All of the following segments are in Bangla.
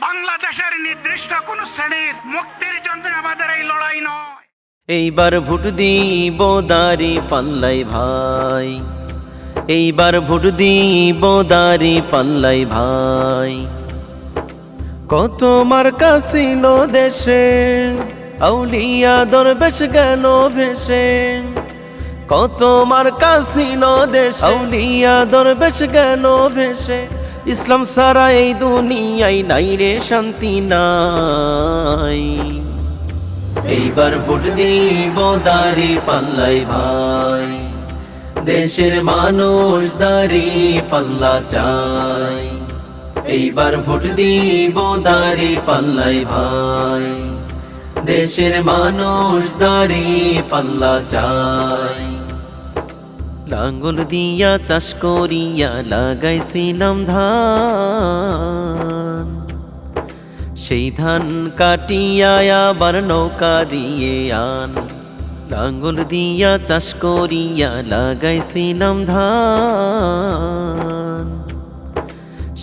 বাংলাদেশের নির্দিষ্ট কোন শ্রেণীর মুক্তির জন্য আমাদের এই লড়াই নয়। এইবার ভোট দিব দাড়ি পাল্লাই ভাই, এইবার ভোট দিব দাড়ি পাল্লাই ভাই। কত মার্কা ছিল দেশে, আউলিয়া দরবেশ গেল ভেসে। কত মার্কা ছিল দেশে, আউলিয়া দরবেশ গেল ভেসে। ইসলাম সারা এই দুনিয়ায় নাই রে শান্তি নাই। এইবার ভোট দিব দাড়ি পাল্লাই ভাই, দেশের মানুষ দাড়ি পাল্লা চাই। এইবার ভোট দিব দাড়ি পাল্লাই ভাই, দেশের মানুষ দাড়ি পাল্লা চাই। লাঙ্গল দিয়া চাষ করিয়া লাগাইছিলাম ধান, সেই ধান কাটিয়া আবার নৌকা দিয়ে আন। লাঙ্গল দিয়া চাষ করিয়া লাগাইছিলাম ধান,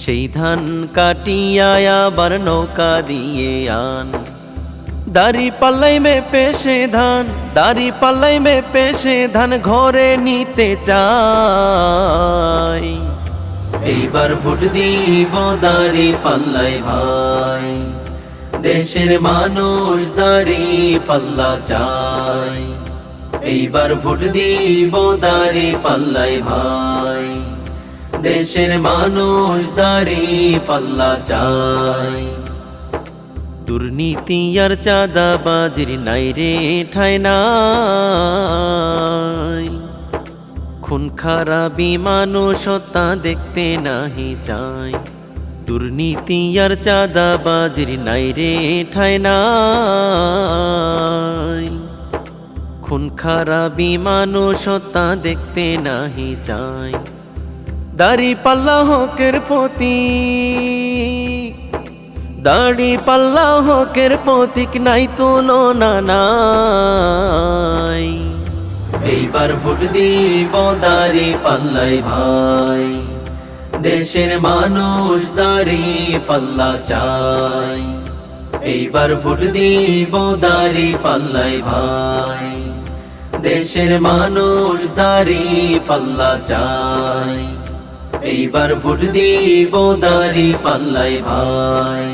সেই ধান কাটিয়া আবার নৌকা দিয়ে আন। দাড়ি পাল্লাই মে পেশে ধান, দাড়ি পাল্লাই মে পেশে ধান ঘরে নিতে চাই। এইবার ভোট দিব দাড়ি পাল্লাই ভাই, দেশের মানুষ দাড়ি পাল্লা চাই। এইবার ভোট দিব দাড়ি পাল্লাই ভাই, দেশের মানুষ দাড়ি পাল্লা চাই। দুর্নীতি আর চাঁদাবাজির নাই রে ঠায় নাই, খুন খারাপি মানুষতা দেখতে নাহি চাই। দুর্নীতি আর চাঁদাবাজির নাই রে ঠায় নাই, খুন খারাপি মানুষতা দেখতে নাহি চাই। দাড়ি পাল্লা হকের প্রতীক, দাড়ি পাল্লা হকের প্রতীক নাই তুলনা নাই। এইবার ভোট দিব দাড়ি পাল্লাই ভাই, দেশের মানুষ দাড়ি পাল্লা চাই। এইবার ভোট দিব দাড়ি পাল্লাই ভাই, দেশের মানুষ দাড়ি পাল্লা চাই। এইবার ভোট দিব দাড়ি পাল্লাই ভাই,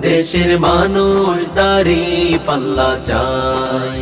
দেশের মানুষ দাড়ি পাল্লা চাই।